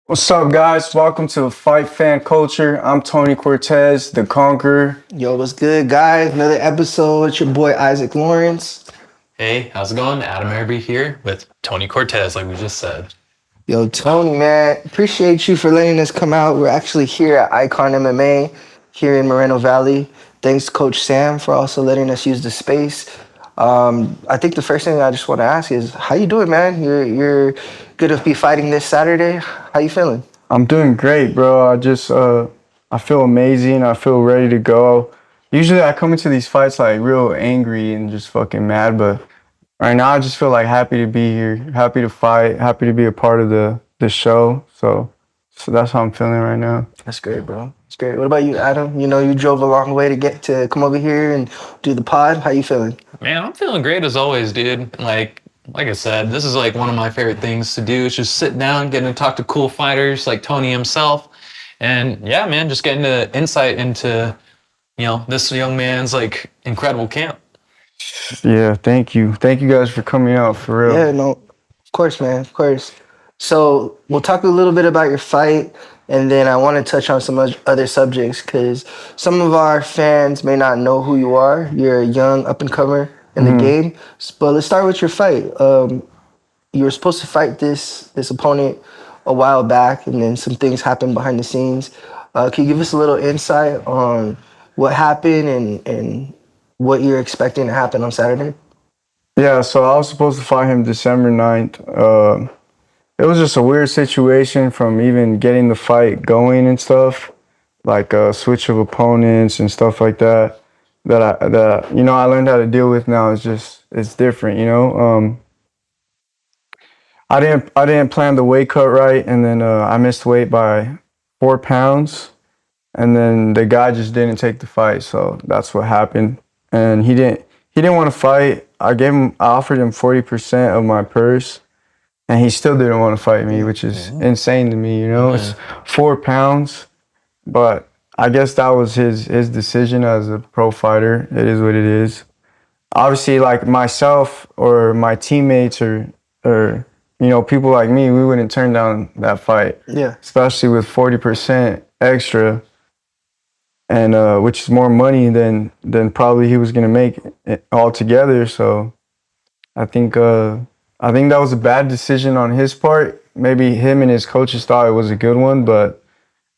What's up, guys? Welcome to Fight Fan Culture. I'm Tony Cortez, the Conqueror. Yo, what's good, guys? Another episode. It's your boy Isaac Lawrence. Hey, how's it going? Adam Araby here with Tony Cortez, like we just said. Yo, Tony, man, appreciate you for letting us come out. We're actually here at Icon MMA here in Moreno Valley. Thanks to Coach Sam for also letting us use the space. I think the first thing I just want to ask is, how you doing, man? You're good to be fighting this Saturday. How you feeling? I'm doing great, bro. I feel amazing. I feel ready to go. Usually I come into these fights like real angry and just fucking mad, but right now I just feel like happy to be here, happy to fight, happy to be a part of the show. So that's how I'm feeling right now. That's great, bro. That's great. What about you, Adam? You know, you drove a long way to come over here and do the pod. How you feeling? Man, I'm feeling great as always, dude. Like I said, this is like one of my favorite things to do is just sit down, getting to talk to cool fighters like Tony himself. And yeah, man, just getting the insight into, this young man's like incredible camp. Yeah, thank you. Thank you guys for coming out, for real. Yeah, no, of course, man, of course. So we'll talk a little bit about your fight, and then I want to touch on some other subjects because some of our fans may not know who you are. You're a young up-and-comer in the game. But let's start with your fight. You were supposed to fight this opponent a while back, and then some things happened behind the scenes. Can you give us a little insight on what happened and what you're expecting to happen on Saturday? Yeah, so I was supposed to fight him December 9th. It was just a weird situation from even getting the fight going and stuff, like a switch of opponents and stuff like that. I learned how to deal with now. It's different, I didn't plan the weight cut right, and then I missed weight by 4 pounds, and then the guy just didn't take the fight, so that's what happened. And he didn't want to fight. I offered him 40% of my purse, and he still didn't want to fight me, which is insane to me, It's 4 pounds, but I guess that was his decision as a pro fighter. It is what it is. Obviously, like myself or my teammates or people like me, we wouldn't turn down that fight. Yeah. Especially with 40% extra, and which is more money than probably he was gonna make it altogether. So I think that was a bad decision on his part. Maybe him and his coaches thought it was a good one, but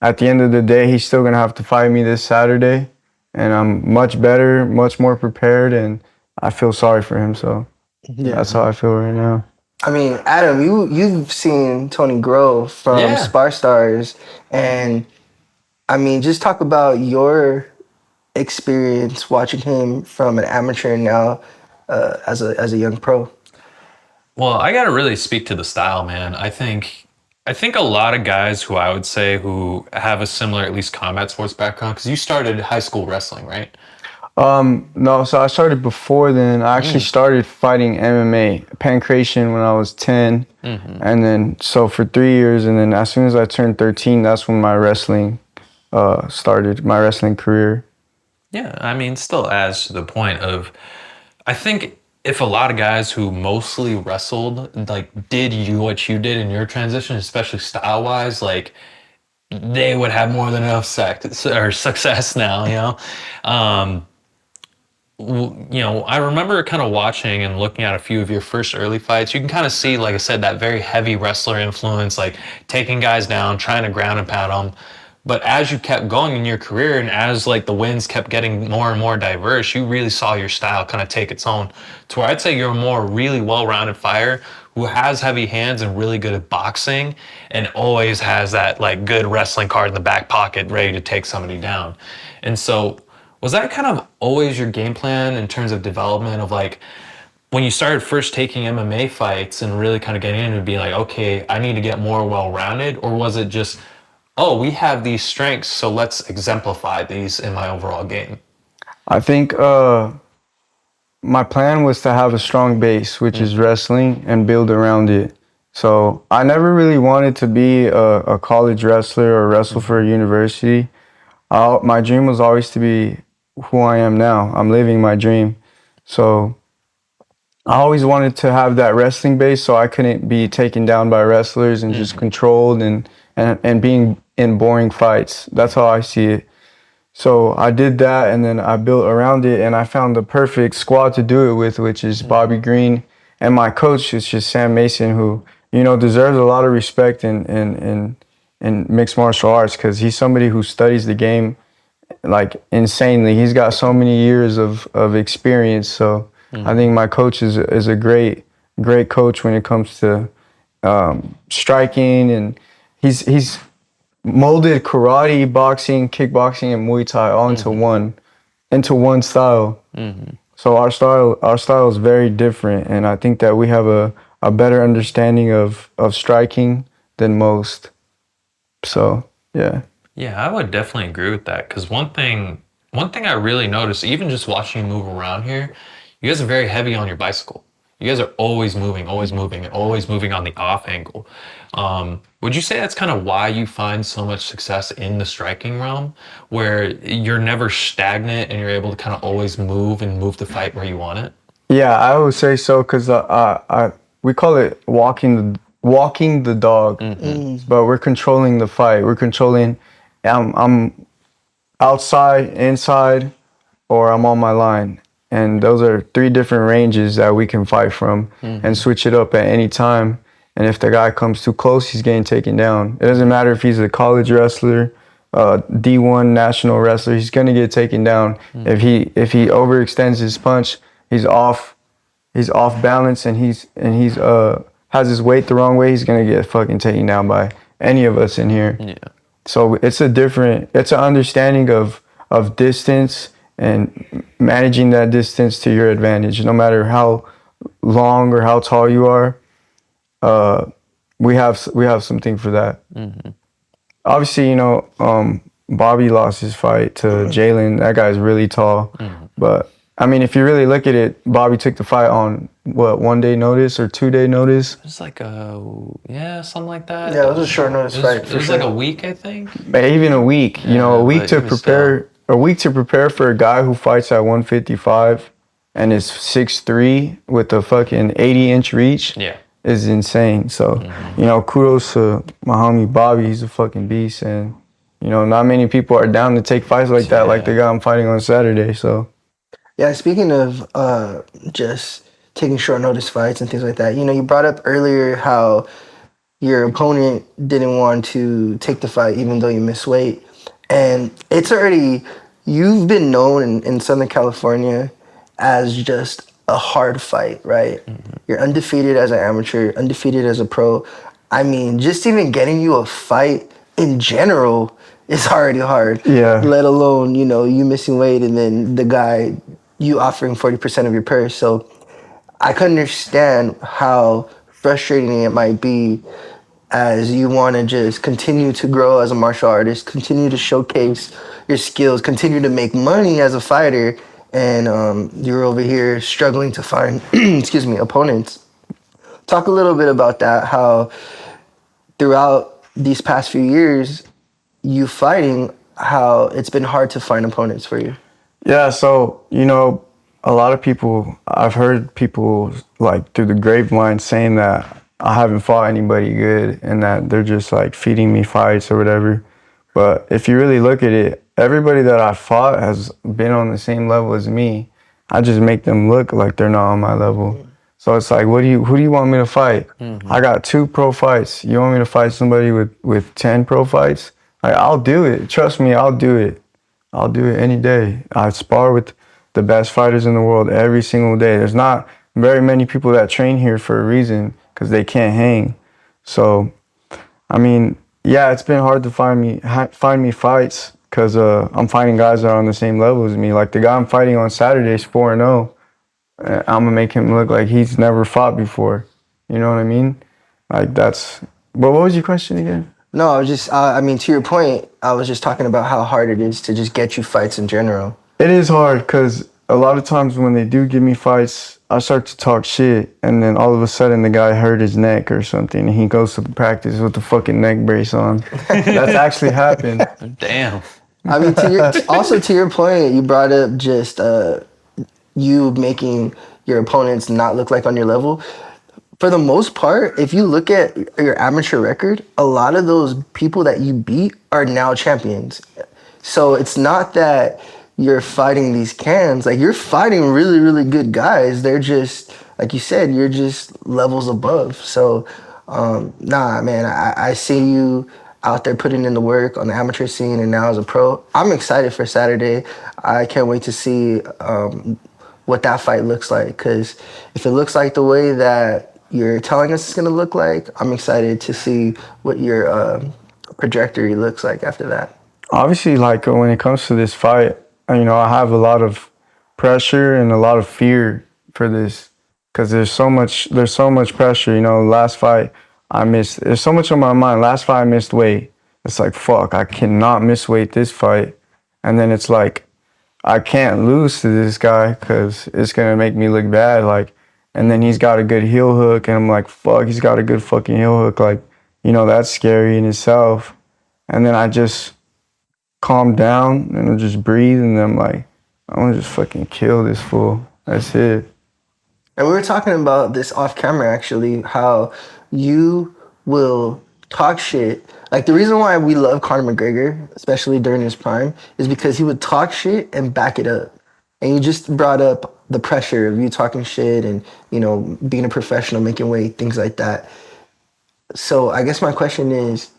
at the end of the day, he's still gonna have to fight me this Saturday, and I'm much better, much more prepared, and I feel sorry for him. So that's how I feel right now. I mean, Adam, you've seen Tony grow from Spar Stars, and I mean, just talk about your experience watching him from an amateur now as a young pro. Well, I gotta really speak to the style, man. I think a lot of guys who I would say who have a similar, at least combat sports background, because you started high school wrestling, right? No, so I started before then. I actually started fighting MMA, pancration, when I was 10. And then, so for 3 years, and then as soon as I turned 13, that's when my wrestling started, my wrestling career. Yeah, I mean, still adds to the point of, I think if a lot of guys who mostly wrestled, like, did what you did in your transition, especially style-wise, like, they would have more than enough success now, I remember kind of watching and looking at a few of your first early fights. You can kind of see, like I said, that very heavy wrestler influence, like taking guys down, trying to ground and pound them. But as you kept going in your career and as like the wins kept getting more and more diverse, you really saw your style kind of take its own to where I'd say you're a more really well-rounded fighter who has heavy hands and really good at boxing and always has that like good wrestling card in the back pocket ready to take somebody down. And so was that kind of always your game plan in terms of development of like when you started first taking MMA fights and really kind of getting into being like, okay, I need to get more well-rounded? Or was it just, oh, we have these strengths, so let's exemplify these in my overall game? I think my plan was to have a strong base, which is wrestling, and build around it. So I never really wanted to be a college wrestler or wrestle for a university. My dream was always to be who I am now. I'm living my dream. So I always wanted to have that wrestling base, so I couldn't be taken down by wrestlers and just controlled and being in boring fights. That's how I see it. So I did that, and then I built around it, and I found the perfect squad to do it with, which is Bobby Green, and my coach is just Sam Mason, who deserves a lot of respect in mixed martial arts, because he's somebody who studies the game like insanely. He's got so many years of experience. So I think my coach is a great coach when it comes to striking, and he's molded karate, boxing, kickboxing, and Muay Thai all into one style. So our style is very different, and I think that we have a better understanding of striking than most. So yeah. Yeah, I would definitely agree with that, because one thing I really noticed, even just watching you move around here, you guys are very heavy on your bicycle. You guys are always moving, and always moving on the off angle. Would you say that's kind of why you find so much success in the striking realm, where you're never stagnant and you're able to kind of always move the fight where you want it? Yeah, I would say so, because we call it walking the dog, but we're controlling the fight. We're controlling. I'm outside, inside, or I'm on my line. And those are 3 different ranges that we can fight from and switch it up at any time. And if the guy comes too close, he's getting taken down. It doesn't matter if he's a college wrestler, D1 national wrestler, he's gonna get taken down. If he overextends his punch, he's off balance, and he's has his weight the wrong way, he's gonna get fucking taken down by any of us in here. Yeah. So it's an understanding of distance and managing that distance to your advantage. No matter how long or how tall you are, we have something for that. Obviously, Bobby lost his fight to Jalen. That guy's really tall. But I mean, if you really look at it, Bobby took the fight on 1 day notice or 2 day notice. It was like something like that. Yeah, it was a short notice fight. It was like a week, I think. Even a week. A week to prepare. A week to prepare for a guy who fights at 155 and is 6'3" with a fucking 80-inch reach. Yeah. Is insane. So, kudos to my homie Bobby. He's a fucking beast, and not many people are down to take fights like that, like the guy I'm fighting on Saturday. So. Yeah, speaking of just taking short notice fights and things like that, you brought up earlier how your opponent didn't want to take the fight even though you missed weight. And you've been known in Southern California as just a hard fight, right? You're undefeated as an amateur, undefeated as a pro. I mean, just even getting you a fight in general is already hard. Yeah. Let alone, you missing weight and then the guy, you offering 40% of your purse. So I can understand how frustrating it might be as you want to just continue to grow as a martial artist, continue to showcase your skills, continue to make money as a fighter, and you're over here struggling to find, opponents. Talk a little bit about that, how throughout these past few years, you fighting, how it's been hard to find opponents for you. Yeah, so, a lot of people, I've heard people like through the grapevine saying that I haven't fought anybody good and that they're just like feeding me fights or whatever. But if you really look at it, everybody that I fought has been on the same level as me. I just make them look like they're not on my level. So it's like, who do you want me to fight? I got 2 pro fights. You want me to fight somebody with 10 pro fights? Like, I'll do it. Trust me, I'll do it. I'll do it any day. I spar with the best fighters in the world every single day. There's not very many people that train here for a reason, because they can't hang. So, I mean, yeah, it's been hard to find me fights, because I'm fighting guys that are on the same level as me. Like the guy I'm fighting on Saturday is 4-0. I'm gonna make him look like he's never fought before. You know what I mean? Like that's. But what was your question again? No, I was just, to your point, I was just talking about how hard it is to just get you fights in general. It is hard, because a lot of times when they do give me fights, I start to talk shit, and then all of a sudden the guy hurt his neck or something, and he goes to practice with the fucking neck brace on. That's actually happened. Damn. I mean, to your point, you brought up just you making your opponents not look like on your level. For the most part, if you look at your amateur record, a lot of those people that you beat are now champions. So it's not that you're fighting these cans. Like, you're fighting really, really good guys. They're just, like you said, you're just levels above. So, nah, man, I see you out there putting in the work on the amateur scene and now as a pro. I'm excited for Saturday. I can't wait to see what that fight looks like, because if it looks like the way that you're telling us it's going to look like, I'm excited to see what your trajectory looks like after that. Obviously, like when it comes to this fight, you know, I have a lot of pressure and a lot of fear for this, because there's so much pressure. You know, last fight I missed. There's so much on my mind. Last fight I missed weight. It's like, fuck, I cannot miss weight this fight. And then it's like, I can't lose to this guy because it's gonna make me look bad. Like, and then he's got a good heel hook, and I'm like, fuck, he's got a good fucking heel hook. Like, you know, that's scary in itself. And then I just calm down and I just breathe, and I'm like, I want to just fucking kill this fool. That's it. And we were talking about this off camera, actually, how you will talk shit. Like, the reason why we love Conor McGregor, especially during his prime, is because he would talk shit and back it up. And you just brought up the pressure of you talking shit and, you know, being a professional, making weight, things like that. So I guess my question is,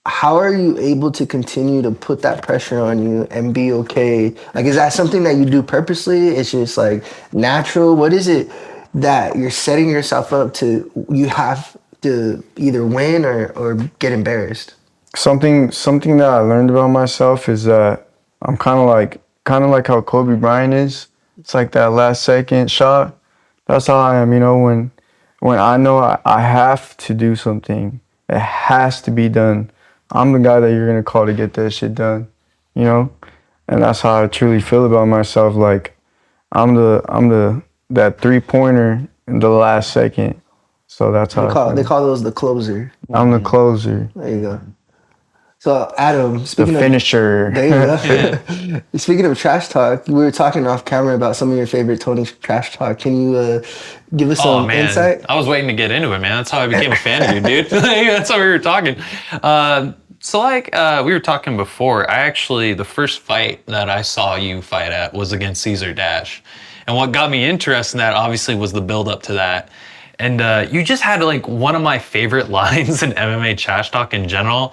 how are you able to continue to put that pressure on you and be okay? Like, is that something that you do purposely? It's just like natural? What is it that you're setting yourself up to, you have to either win or get embarrassed? Something that I learned about myself is that I'm kind of like how Kobe Bryant is. It's like that last second shot. That's how I am, you know, when I know I have to do something, it has to be done. I'm the guy that you're gonna call to get that shit done, you know? And that's how I truly feel about myself. Like, I'm that 3-pointer in the last second. So that's how they call those the closer. I'm the closer. There you go. So, Adam, The speaking of finisher. there you go. Speaking of trash talk, we were talking off camera about some of your favorite Tony trash talk. Can you give us some insight? I was waiting to get into it, man. That's how I became a fan of you, dude. That's how we were talking. We were talking before, the first fight that I saw you fight at was against Cesar Dash. And what got me interested in that, obviously, was the build up to that. And you just had like one of my favorite lines in MMA trash talk in general,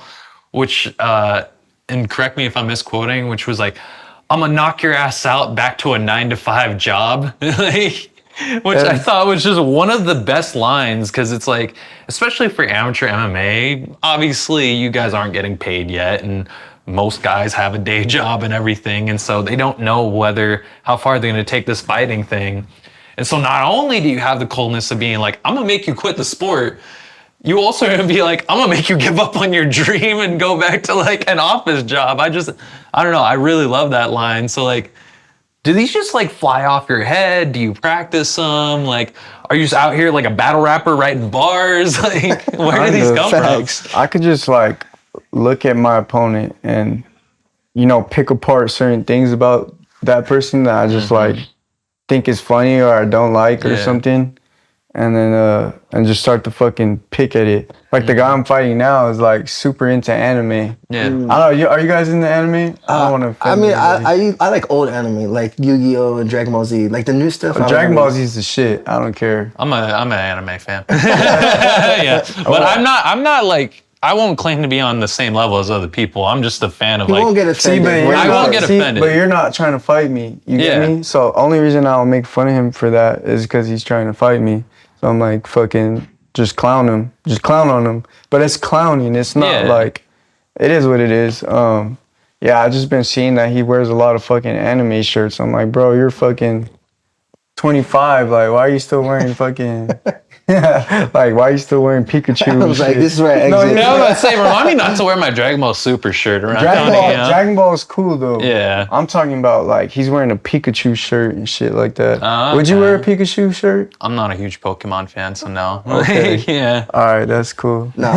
which, and correct me if I'm misquoting, which was like, I'm gonna knock your ass out back to a 9-to-5 job. Which I thought was just one of the best lines, because it's like, especially for amateur MMA, obviously you guys aren't getting paid yet, and most guys have a day job and everything, and so they don't know how far they're gonna take this fighting thing. And so not only do you have the coldness of being like, I'm gonna make you quit the sport, you also gonna be like, I'm gonna make you give up on your dream and go back to like an office job. I don't know, I really love that line. So like, do these just like fly off your head? Do you practice them? Like, are you just out here like a battle rapper writing bars? Like, where do these come from? I could just like look at my opponent and, you know, pick apart certain things about that person that I just like think is funny or I don't like or something. And then and just start to fucking pick at it. Like the guy I'm fighting now is like super into anime. Yeah. I don't know. Are you guys into anime? I don't want to. I mean, I like old anime, like Yu-Gi-Oh and Dragon Ball Z, like the new stuff. Dragon Ball Z is the shit. I don't care. I'm an anime fan. Yeah, but I'm not like, I won't claim to be on the same level as other people. I'm just a fan of You won't get offended. I won't get offended. But you're not trying to fight me. You get me? So only reason I'll make fun of him for that is because he's trying to fight me. So I'm like, fucking, just clown him. Just clown on him. But it's clowning. It's not like, it is what it is. I just been seeing that he wears a lot of fucking anime shirts. I'm like, bro, you're fucking 25. Like, why are you still wearing fucking... Like, why are you still wearing Pikachu? I was like, this is where I exit. I was about to say, remind me not to wear my Dragon Ball Super shirt around. Dragon Ball is cool though. Yeah. I'm talking about like he's wearing a Pikachu shirt and shit like that. Would you wear a Pikachu shirt? I'm not a huge Pokemon fan, so no. Okay. Yeah. All right, that's cool. No.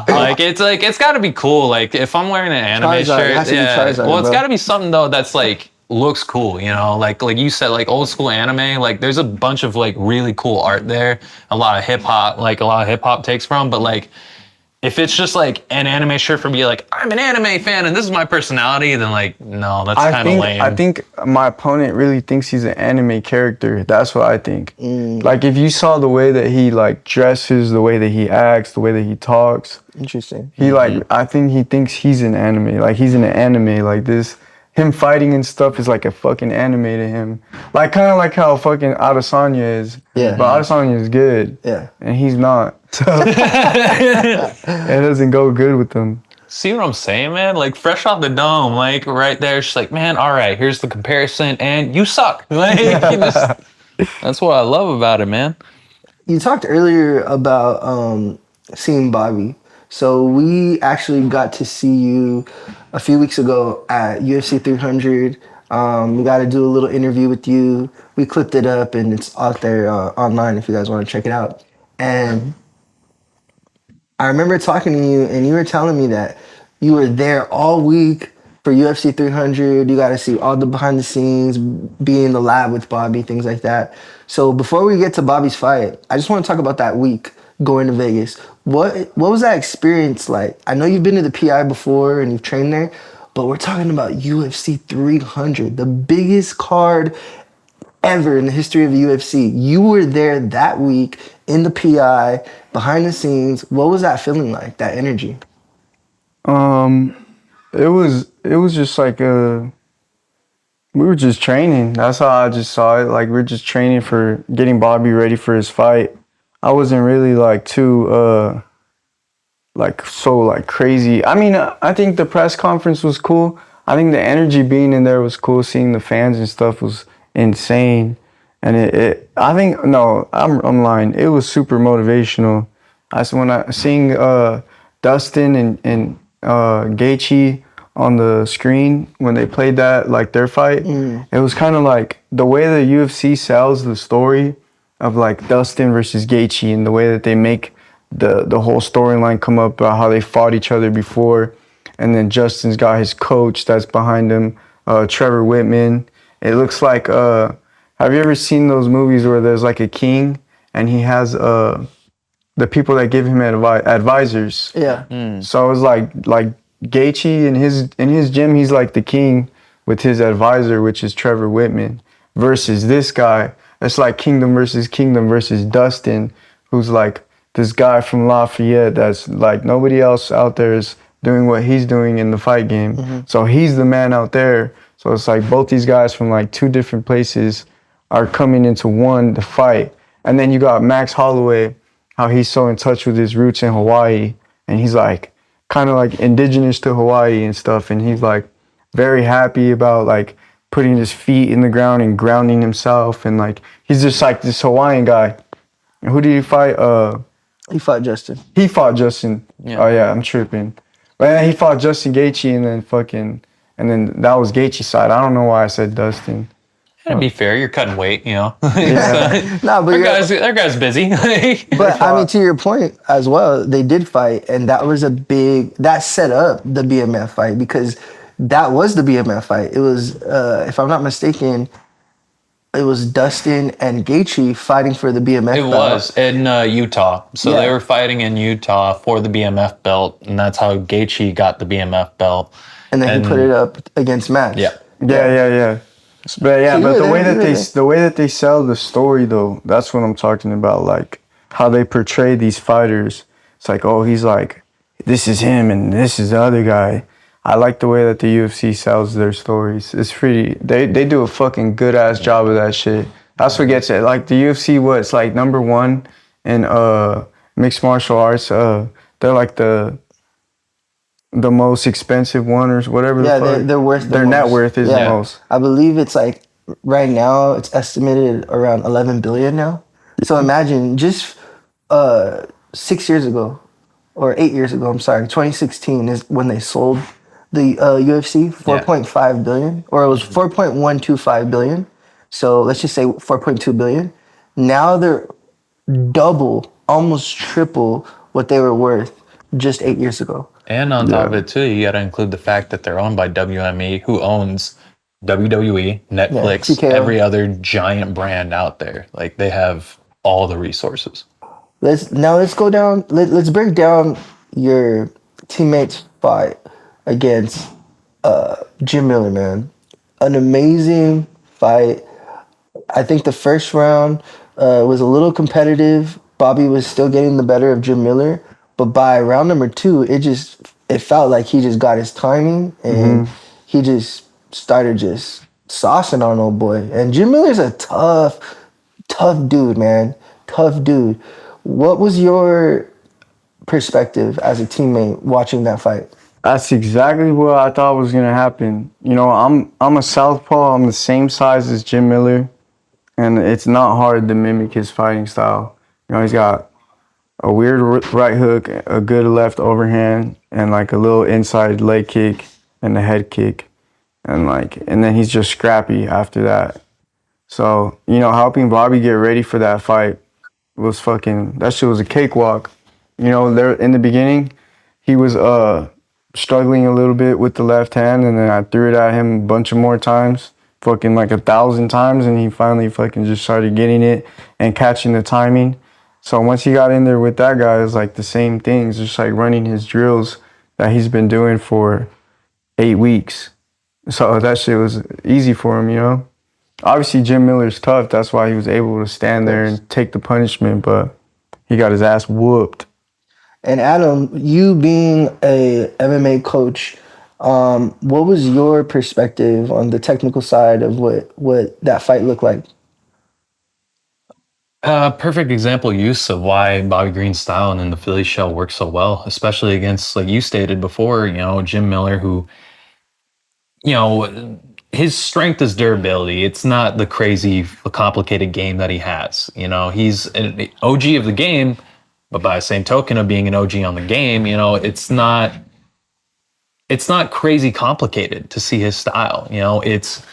Like it's got to be cool. Like if I'm wearing an anime shirt, Charizard, well, it's got to be something though that's like looks cool, you know, like you said, like old school anime, like there's a bunch of like really cool art there, a lot of hip hop takes from, but like if it's just like an anime shirt for me, like I'm an anime fan and this is my personality, then like no, that's kind of lame. I think my opponent really thinks he's an anime character. That's what I think. Like if you saw the way that he like dresses, the way that he acts, the way that he talks, Interesting. he like I think he thinks he's an anime. Like he's in an anime like this. Him fighting and stuff is like a fucking anime to him. Like kind of like how fucking Adesanya is. Yeah. But Adesanya is good. Yeah. And he's not. So it doesn't go good with him. See what I'm saying, man? Like fresh off the dome, like right there, she's like, man, all right, here's the comparison, and you suck. Like, that's what I love about it, man. You talked earlier about seeing Bobby. So we actually got to see you a few weeks ago at UFC 300. We got to do a little interview with you. We clipped it up and it's out there online if you guys want to check it out. And I remember talking to you and you were telling me that you were there all week for UFC 300. You got to see all the behind the scenes, be in the lab with Bobby, things like that. So before we get to Bobby's fight, I just want to talk about that week going to Vegas. What was that experience like? I know you've been to the PI before and you've trained there, but we're talking about UFC 300, the biggest card ever in the history of the UFC. You were there that week in the PI, behind the scenes. What was that feeling like, that energy? It was just like we were just training. That's how I just saw it. Like we're just training for getting Bobby ready for his fight. I wasn't really like too like so like crazy. I mean, I think the press conference was cool. I think the energy being in there was cool. Seeing the fans and stuff was insane. And I think no, I'm lying. It was super motivational. When I seeing Dustin and Gaethje on the screen when they played that like their fight, it was kind of like the way the UFC sells the story of like Dustin versus Gaethje and the way that they make the whole storyline come up about how they fought each other before, and then Justin's got his coach that's behind him, Trevor Whitman. It looks like have you ever seen those movies where there's like a king and he has the people that give him advisors? Yeah. So it was like Gaethje in his gym, he's like the king with his advisor, which is Trevor Whitman, versus this guy. It's like kingdom versus Dustin, who's like this guy from Lafayette that's like nobody else out there is doing what he's doing in the fight game. So he's the man out there. So it's like both these guys from like two different places are coming into one to fight. And then you got Max Holloway, how he's so in touch with his roots in Hawaii, and he's like kind of like indigenous to Hawaii and stuff, and he's like very happy about like putting his feet in the ground and grounding himself, and like he's just like this Hawaiian guy. And who did he fight? He fought Justin. He fought Justin. Yeah. Oh yeah, I'm tripping. But yeah, he fought Justin Gaethje, and then that was Gaethje's side. I don't know why I said Dustin. To be fair, you're cutting weight, you know. Yeah. No, but that guy's busy. But I mean, to your point as well, they did fight, and that was that set up the BMF fight, because that was the BMF fight. It was, if I'm not mistaken, it was Dustin and Gaethje fighting for the BMF belt. It was in Utah. So they were fighting in Utah for the BMF belt, and that's how Gaethje got the BMF belt. And then he put it up against Max. Yeah. But yeah, but the way that they sell the story though, that's what I'm talking about. Like how they portray these fighters. It's like, oh, he's like, this is him and this is the other guy. I like the way that the UFC sells their stories. It's pretty. They do a fucking good ass job of that shit. That's what gets it. Like the UFC, it's like number one in mixed martial arts. They're like the most expensive one or whatever. Yeah, they're worth their net worth is the most. I believe it's like right now it's estimated around 11 billion now. So imagine just 6 years ago or 8 years ago, I'm sorry, 2016 is when they sold the UFC 4.5 billion, or it was 4.125 billion. So let's just say 4.2 billion. Now they're double, almost triple what they were worth just 8 years ago. And on top of it too, you got to include the fact that they're owned by WME, who owns WWE, Netflix, TKO. every other giant brand out there. Like they have all the resources. Let's go down. Let's break down your teammate's fight against Jim Miller, man. An amazing fight. I think the first round was a little competitive. Bobby was still getting the better of Jim Miller, but by round number 2, it felt like he just got his timing and he just started just saucing on old boy. And Jim Miller's a tough dude, man. Tough dude. What was your perspective as a teammate watching that fight? That's exactly what I thought was gonna happen. You know, I'm a southpaw. I'm the same size as Jim Miller, and it's not hard to mimic his fighting style. You know, he's got a weird right hook, a good left overhand, and like a little inside leg kick and a head kick, and then he's just scrappy after that. So, you know, helping Bobby get ready for that fight was that shit was a cakewalk. You know, there in the beginning, he was struggling a little bit with the left hand, and then I threw it at him a bunch of more times, fucking like 1,000 times, and he finally fucking just started getting it and catching the timing. So once he got in there with that guy, it was like the same things, just like running his drills that he's been doing for 8 weeks. So that shit was easy for him, you know? Obviously, Jim Miller's tough. That's why he was able to stand there and take the punishment, but he got his ass whooped. And Adam, you being a MMA coach, what was your perspective on the technical side of what that fight looked like? Perfect example use of why Bobby Green's style and then the Philly shell works so well, especially against, like you stated before, you know, Jim Miller, who, you know, his strength is durability. It's not the crazy, complicated game that he has. You know, he's an OG of the game, but by the same token of being an OG on the game, you know, it's not crazy complicated to see his style. You know, it's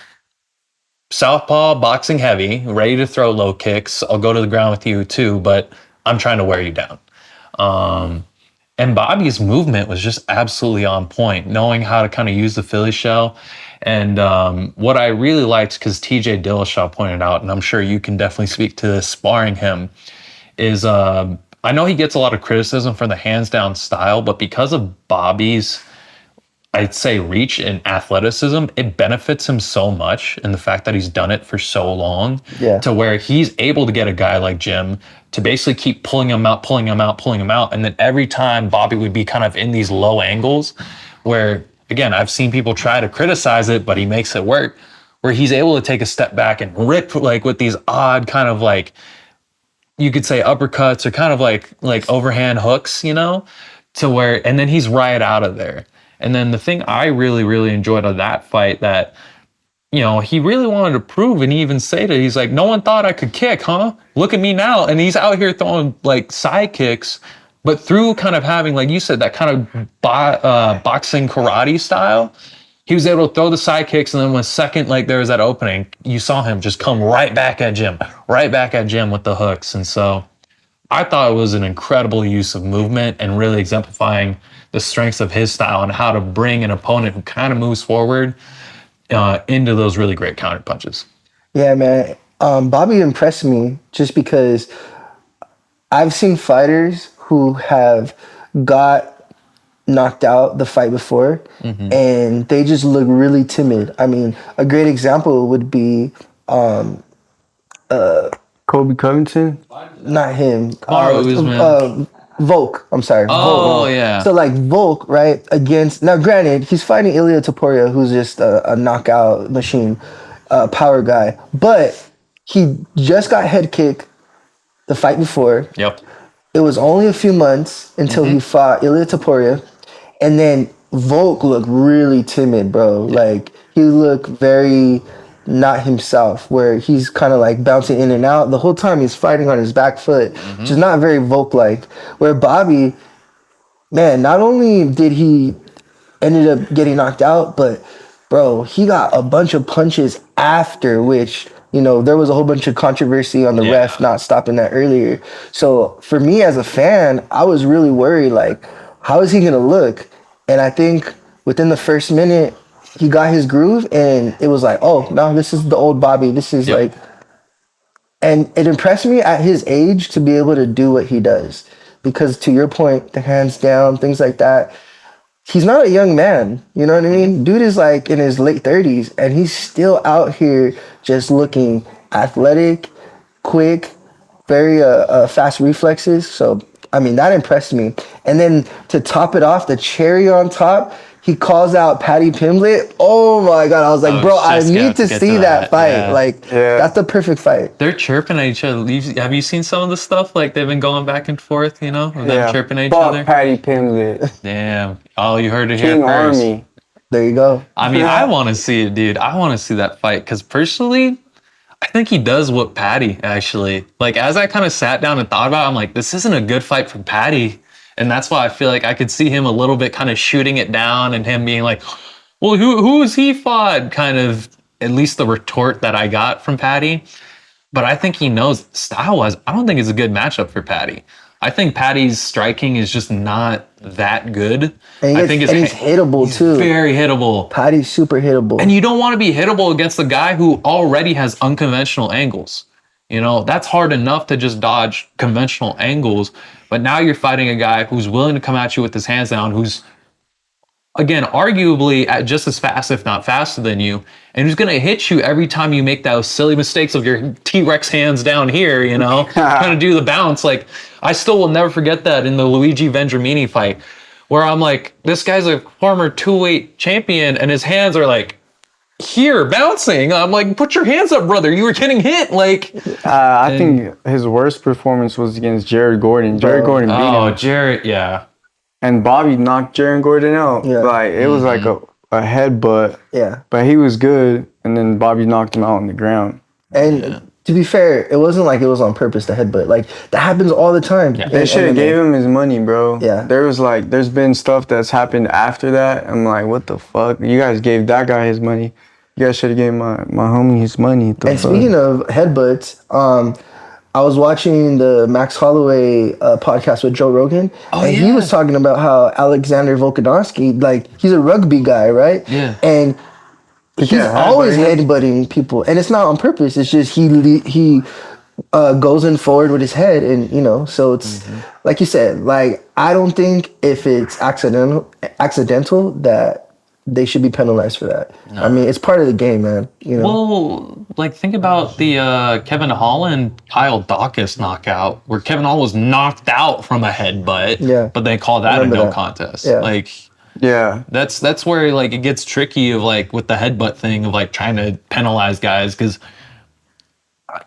southpaw, boxing heavy, ready to throw low kicks. I'll go to the ground with you too, but I'm trying to wear you down. And Bobby's movement was just absolutely on point, knowing how to kind of use the Philly shell. And what I really liked, because TJ Dillashaw pointed out, and I'm sure you can definitely speak to this sparring him, is I know he gets a lot of criticism for the hands down style, but because of Bobby's, I'd say, reach and athleticism, it benefits him so much in the fact that he's done it for so long, to where he's able to get a guy like Jim to basically keep pulling him out. And then every time Bobby would be kind of in these low angles where, again, I've seen people try to criticize it, but he makes it work, where he's able to take a step back and rip like with these odd kind of like, you could say uppercuts or kind of like overhand hooks, you know, to where, and then he's right out of there. And then the thing I really, really enjoyed of that fight that, you know, he really wanted to prove, and he even said it, he's like, no one thought I could kick, huh? Look at me now. And he's out here throwing like side kicks, but through kind of having, like you said, that kind of boxing karate style, he was able to throw the side kicks, and then when second, like there was that opening, you saw him just come right back at Jim with the hooks. And so I thought it was an incredible use of movement and really exemplifying the strengths of his style and how to bring an opponent who kind of moves forward into those really great counter punches. Yeah, man. Bobby impressed me just because I've seen fighters who have got knocked out the fight before, and they just look really timid. I mean, a great example would be Kobe Covington? not him. Volk. I'm sorry. Oh, Volk. yeah. So like Volk, right? Against, now granted, he's fighting Ilia Topuria, who's just a knockout machine, power guy. But he just got head kicked the fight before. Yep. It was only a few months until he fought Ilia Topuria. And then Volk looked really timid, bro. Like, he looked very not himself, where he's kind of like bouncing in and out. The whole time he's fighting on his back foot, which is not very Volk-like. Where Bobby, man, not only did he ended up getting knocked out, but, bro, he got a bunch of punches after, which, you know, there was a whole bunch of controversy on the ref not stopping that earlier. So for me as a fan, I was really worried, like, how is he going to look? And I think within the first minute, he got his groove, and it was like, oh no, this is the old Bobby. This is like, and it impressed me at his age to be able to do what he does, because to your point, the hands down, things like that. He's not a young man, you know what I mean? Dude is like in his late 30s, and he's still out here just looking athletic, quick, very fast reflexes. So, I mean, that impressed me. And then to top it off, the cherry on top, he calls out Paddy Pimblett. Oh my God. I was like, bro, I need to see that fight. Yeah. Like, that's the perfect fight. They're chirping at each other. Have you seen some of the stuff? Like, they've been going back and forth, you know? Of them chirping at each other? Paddy Pimblett. Damn. Oh, you heard it here King first. Army. There you go. I mean, I want to see it, dude. I want to see that fight because personally, I think he does whoop Paddy, actually. Like, as I kind of sat down and thought about it, I'm like, this isn't a good fight for Paddy. And that's why I feel like I could see him a little bit kind of shooting it down and him being like, well, who has he fought? Kind of, at least the retort that I got from Paddy. But I think he knows style-wise, I don't think it's a good matchup for Paddy. I think Paddy's striking is just not that good. And I think he's hittable too. Very hittable. Paddy's super hittable. And you don't want to be hittable against a guy who already has unconventional angles. You know, that's hard enough to just dodge conventional angles. But now you're fighting a guy who's willing to come at you with his hands down, who's, again, arguably just as fast, if not faster than you, and who's going to hit you every time you make those silly mistakes of your T-Rex hands down here, you know, trying to do the bounce. Like, I still will never forget that in the Luigi Vendramini fight, where I'm like, this guy's a former 2-weight champion, and his hands are like, here, bouncing. I'm like, put your hands up, brother. You were getting hit. Like, I think his worst performance was against Jared Gordon. Jared Gordon beat him. Oh, Jared, yeah. And Bobby knocked Jared Gordon out. Yeah. Like, it was like a headbutt. Yeah. But he was good, and then Bobby knocked him out on the ground. And to be fair, it wasn't like it was on purpose, the headbutt. Like, that happens all the time. Yeah. They should have gave him his money, bro. Yeah. There's been stuff that's happened after that. I'm like, what the fuck? You guys gave that guy his money. You guys should have gave my homie his money. And speaking of headbutts, I was watching the Max Holloway podcast with Joe Rogan, and he was talking about how Alexander Volkanovski, like, he's a rugby guy, right? Yeah. And he's always headbutting people, and it's not on purpose. It's just he goes in forward with his head, and you know, so it's like you said. Like, I don't think if it's accidental that they should be penalized for that. No. I mean, it's part of the game, man. You know. Well, like, think about the Kevin Holland Kyle Dawkins knockout, where Kevin Holland was knocked out from a headbutt. Yeah. But they call that a no contest. Yeah. Like, yeah, that's where, like, it gets tricky of, like, with the headbutt thing of, like, trying to penalize guys, because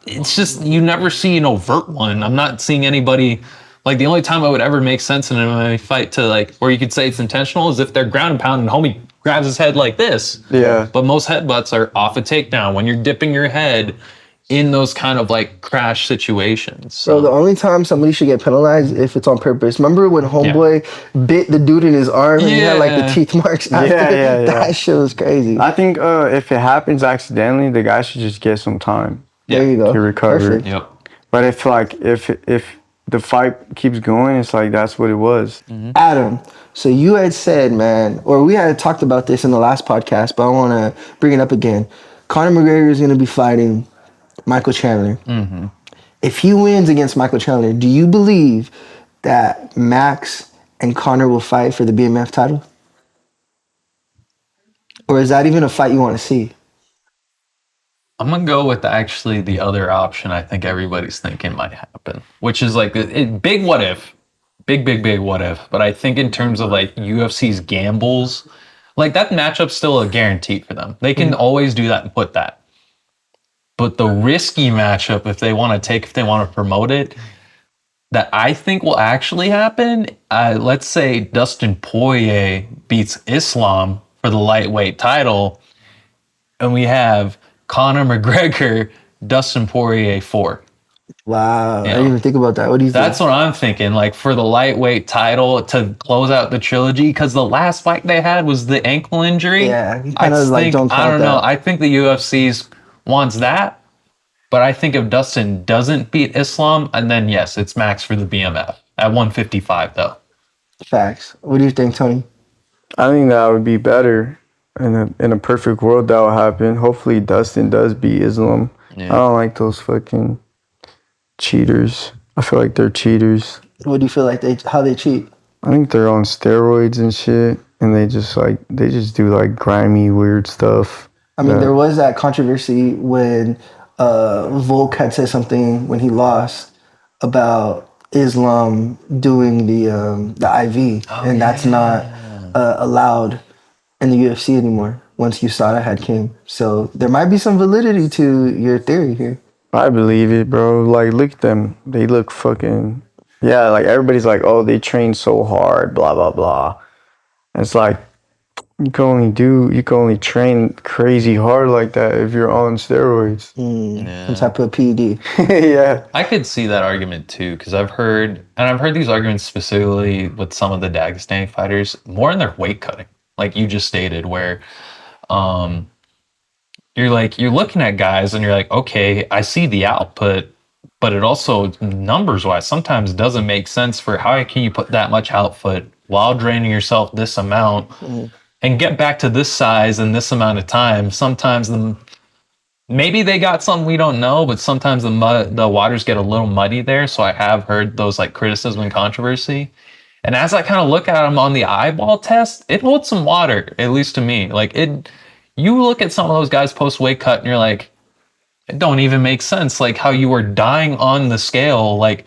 it's just, you never see an overt one. I'm not seeing anybody. Like, the only time I would ever make sense in an MMA fight to, like, where you could say it's intentional is if they're ground and pound and homie grabs his head like this. Yeah. But most headbutts are off a takedown when you're dipping your head in those kind of, like, crash situations. So the only time somebody should get penalized if it's on purpose. Remember when Homeboy bit the dude in his arm and he had, like, the teeth marks after? Yeah. That shit was crazy. I think if it happens accidentally, the guy should just get some time There you go. to recover. Perfect. Yep. But if the fight keeps going, it's like that's what it was. Adam, so you had said, man, or we had talked about this in the last podcast, but I want to bring it up again. Conor McGregor is going to be fighting Michael Chandler. If he wins against Michael Chandler, do you believe that Max and Conor will fight for the BMF title? Or is that even a fight you want to see? I'm going to go with actually the other option I think everybody's thinking might happen, which is like a big what if. Big what if. But I think in terms of, like, UFC's gambles, like, that matchup's still a guarantee for them. They can always do that and put that. But the risky matchup, if they want to promote it, that I think will actually happen, let's say Dustin Poirier beats Islam for the lightweight title, and we have Conor McGregor, Dustin Poirier 4. Wow, I didn't even think about that. What do you think? That's what I'm thinking, like, for the lightweight title to close out the trilogy, because the last fight they had was the ankle injury. Yeah, I don't know. I think the UFC's wants that, but I think if Dustin doesn't beat Islam, and then yes, it's Max for the BMF at 155 though. Facts. What do you think, Tony? I think that would be better. in a perfect world that will happen. Hopefully Dustin does beat Islam. Yeah. I don't like those fucking cheaters. I feel like they're cheaters. What do you feel like how they cheat? I think they're on steroids and shit, and they just do like grimy, weird stuff. I mean, Yeah. there was that controversy when Volk had said something when he lost about Islam doing the IV, and that's not allowed in the UFC anymore once USADA had came. So there might be some validity to your theory here. I believe it, bro. Like, look at them. They look fucking... Yeah, like, everybody's like, oh, they train so hard, blah, blah, blah. It's like, you can only train crazy hard like that if you're on steroids. Some type of PED. Yeah. I could see that argument too, because I've heard these arguments specifically with some of the Dagestani fighters, more in their weight cutting, like you just stated, where you're looking at guys and you're like, okay, I see the output, but it also numbers wise sometimes doesn't make sense for how can you put that much output while draining yourself this amount and get back to this size in this amount of time. Sometimes maybe they got something we don't know, but sometimes the waters get a little muddy there. So I have heard those like criticism and controversy. And as I kind of look at them on the eyeball test, it holds some water, at least to me. Like you look at some of those guys post weight cut and you're like, it don't even make sense. Like how you were dying on the scale, like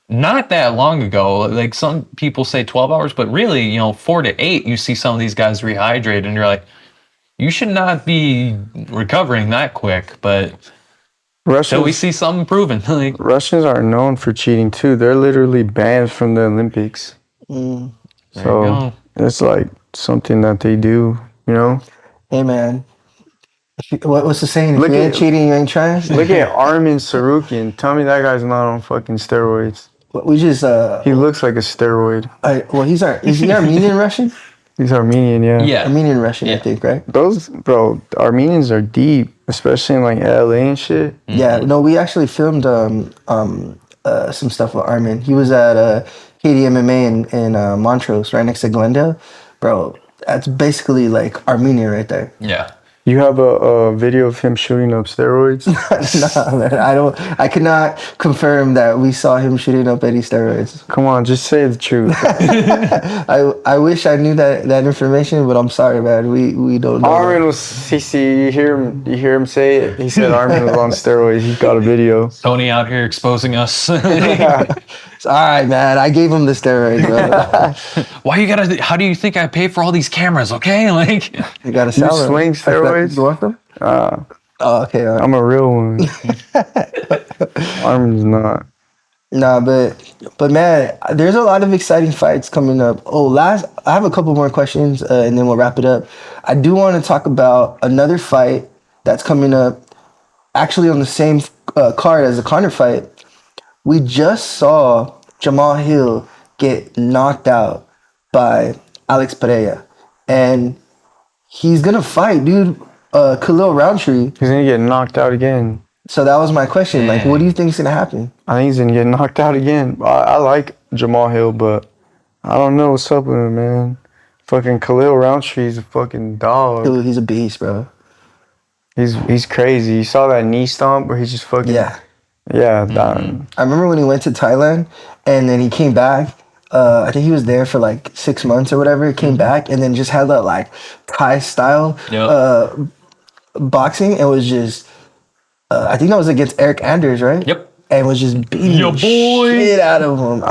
not that long ago. Like some people say 12 hours, but really, 4 to 8, you see some of these guys rehydrate and you're like, you should not be recovering that quick. But so we see some improving. Like Russians are known for cheating too. They're literally banned from the Olympics. So it's like something that they do, Hey, man. What's the saying? If Look you ain't at- cheating, you ain't trying? Look at Armin Sarukian. Tell me that guy's not on fucking steroids. We just... He looks like a steroid. is he Armenian Russian? He's Armenian, yeah. yeah. Armenian Russian, I think, right? Those, bro, Armenians are deep, especially in like LA and shit. Yeah, no, we actually filmed some stuff with Armin. He was at KD MMA in Montrose, right next to Glendale. Bro, that's basically like Armenia right there. Yeah. You have a video of him shooting up steroids? Nah, man, I could not confirm that we saw him shooting up any steroids. Come on, just say the truth. I wish I knew that information, but I'm sorry, man. We don't know. Armin was, you hear him say it? He said Armin was on steroids. He's got a video. Tony out here exposing us. It's all right, man. I gave him the steroids, bro. How do you think I pay for all these cameras? Okay. Like, You gotta You sell them. swing steroids? You want them? Oh, okay. All right. I'm a real one. Armin's not. Nah, but man, there's a lot of exciting fights coming up. I have a couple more questions, and then we'll wrap it up. I do want to talk about another fight that's coming up, actually on the same card as the Conor fight. We just saw Jamal Hill get knocked out by Alex Pereira, and he's gonna fight, dude. Khalil Roundtree. He's gonna get knocked out again. So that was my question. Like, what do you think is gonna happen? I think he's gonna get knocked out again. I like Jamal Hill, but I don't know what's up with him, man. Fucking Khalil Rountree's a fucking dog. Dude, he's a beast, bro. He's crazy. You saw that knee stomp where he just fucking Yeah. that. I remember when he went to Thailand and then he came back. I think he was there for like 6 months or whatever. He came back and then just had that like Thai style boxing. It was just, I think that was against Eric Anders, right? Yep. And was just beating Your the boy. shit out of him.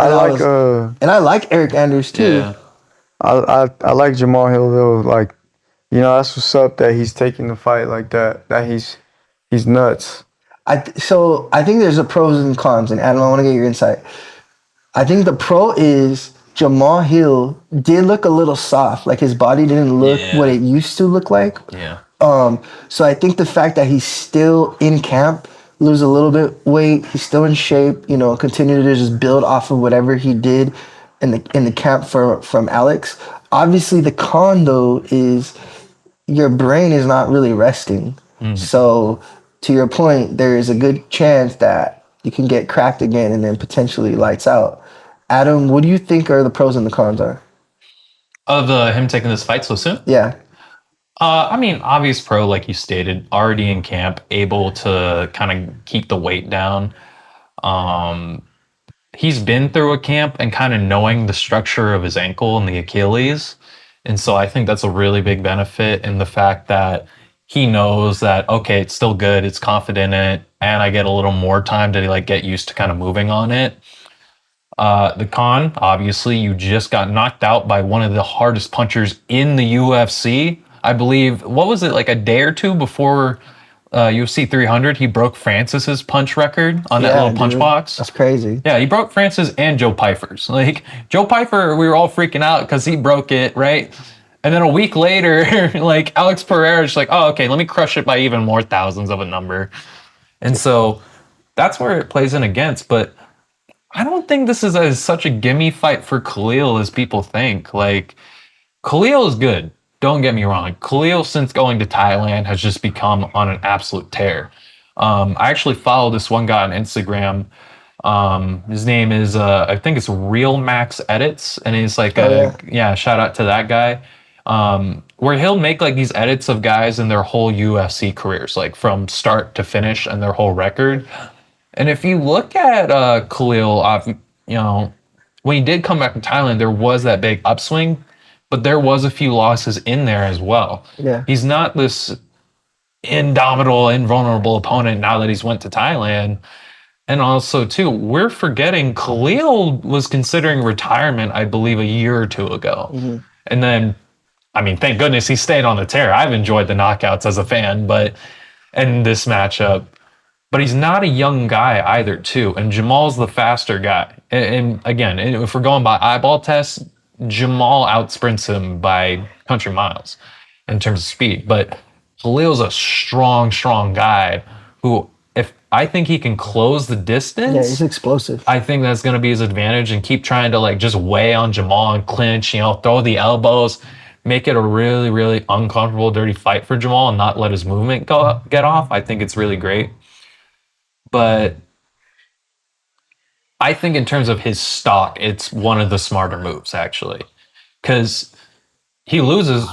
And I like Eric Anders too. yeah. I like Jamal Hill though. Like, that's what's up that he's taking the fight like that. That he's nuts. So I think there's a pros and cons, and Adam, I want to get your insight. I think the pro is Jamal Hill did look a little soft. Like his body didn't look what it used to look like. Yeah. So I think the fact that he's still in camp, lose a little bit weight, he's still in shape, continue to just build off of whatever he did in the camp from Alex. Obviously the con though is your brain is not really resting. So to your point, there is a good chance that you can get cracked again and then potentially lights out. Adam, what do you think are the pros and the cons are? Of him taking this fight so soon? Yeah. I mean, obvious pro, like you stated, already in camp, able to kind of keep the weight down. He's been through a camp and kind of knowing the structure of his ankle and the Achilles. And so I think that's a really big benefit in the fact that he knows that, okay, it's still good, it's confident in it, and I get a little more time to like get used to kind of moving on it. The con, obviously, you just got knocked out by one of the hardest punchers in the UFC. I believe, what was it, like a day or two before UFC 300, he broke Francis's punch record on that little punch box. That's crazy. Yeah, he broke Francis and Joe Pyfer's. Like, Joe Pyfer, we were all freaking out because he broke it, right? And then a week later, like, Alex Pereira's like, oh, okay, let me crush it by even more thousands of a number. And so that's where it plays in against. But I don't think this is such a gimme fight for Khalil as people think. Like, Khalil is good. Don't get me wrong. Khalil, since going to Thailand, has just become on an absolute tear. I actually follow this one guy on Instagram. His name is, I think it's Real Max Edits. And he's like, shout out to that guy. Where he'll make like these edits of guys in their whole UFC careers, like from start to finish and their whole record. And if you look at Khalil, you know, when he did come back from Thailand, there was that big upswing, but there was a few losses in there as well. Yeah. He's not this indomitable, invulnerable opponent now that he's went to Thailand. And also, too, we're forgetting Khalil was considering retirement, I believe, a year or two ago. Mm-hmm. And then, I mean, thank goodness he stayed on the tear. I've enjoyed the knockouts as a fan, and this matchup. But he's not a young guy either, too. And Jamal's the faster guy. And again, if we're going by eyeball tests, Jamal outsprints him by country miles in terms of speed. But Khalil's a strong, strong guy who, if I think he can close the distance. Yeah, he's explosive. I think that's going to be his advantage, and keep trying to like just weigh on Jamal and clinch, you know, throw the elbows, make it a really, really uncomfortable, dirty fight for Jamal and not let his movement get off. I think it's really great. But I think in terms of his stock, it's one of the smarter moves, actually. Because he loses.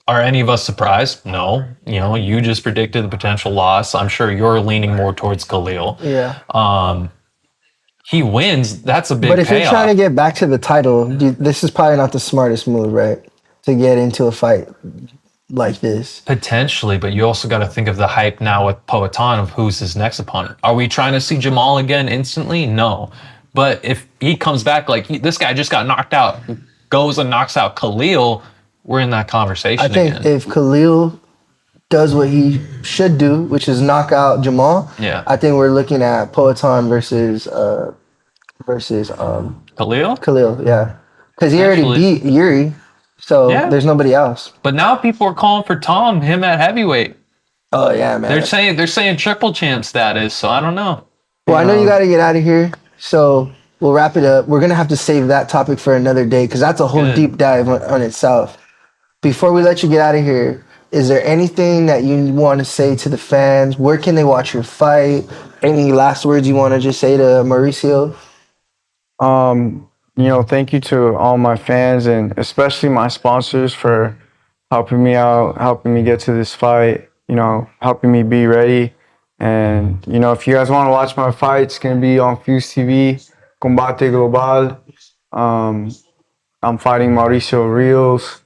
Are any of us surprised? No. You know, you just predicted the potential loss. I'm sure you're leaning more towards Khalil. Yeah. He wins. That's a big payoff. But if payoff. You're trying to get back to the title, this is probably not the smartest move, right? To get into a fight like this. Potentially, but you also got to think of the hype now with Poatan of who's his next opponent. Are we trying to see Jamal again instantly? No. But if he comes back like this guy just got knocked out, goes and knocks out Khalil, we're in that conversation again. I think if Khalil does what he should do, which is knock out Jamal, I think we're looking at Poatan versus Khalil? Khalil, yeah. Because he already beat Yuri. So there's nobody else. But now people are calling for him at heavyweight. Oh yeah, man. They're saying triple champ status, so I don't know. Well, I know you got to get out of here, so we'll wrap it up. We're gonna have to save that topic for another day because that's a whole deep dive on itself. Before we let you get out of here, is there anything that you want to say to the fans? Where can they watch your fight? Any last words you want to just say to Mauricio? You know, thank you to all my fans and especially my sponsors for helping me out, helping me get to this fight, you know, helping me be ready. And, you know, if you guys want to watch my fight, it's going to be on Fuse TV, Combate Global. I'm fighting Mauricio Ríos.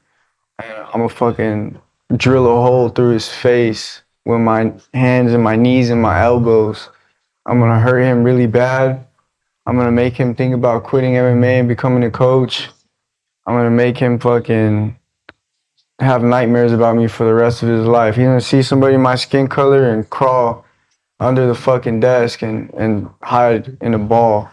And I'm going to fucking drill a hole through his face with my hands and my knees and my elbows. I'm going to hurt him really bad. I'm going to make him think about quitting MMA and becoming a coach. I'm going to make him fucking have nightmares about me for the rest of his life. He's going to see somebody in my skin color and crawl under the fucking desk and hide in a ball.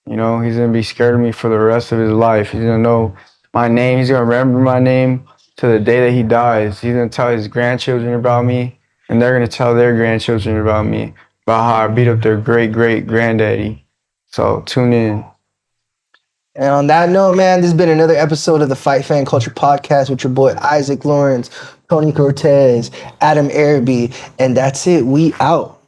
You know, he's going to be scared of me for the rest of his life. He's going to know my name. He's going to remember my name to the day that he dies. He's going to tell his grandchildren about me, and they're going to tell their grandchildren about me, about how I beat up their great-great-granddaddy. So tune in. And on that note, man, this has been another episode of the Fight Fan Culture Podcast with your boy Isaac Lawrence, Tony Cortez, Adam Araby, and that's it. We out.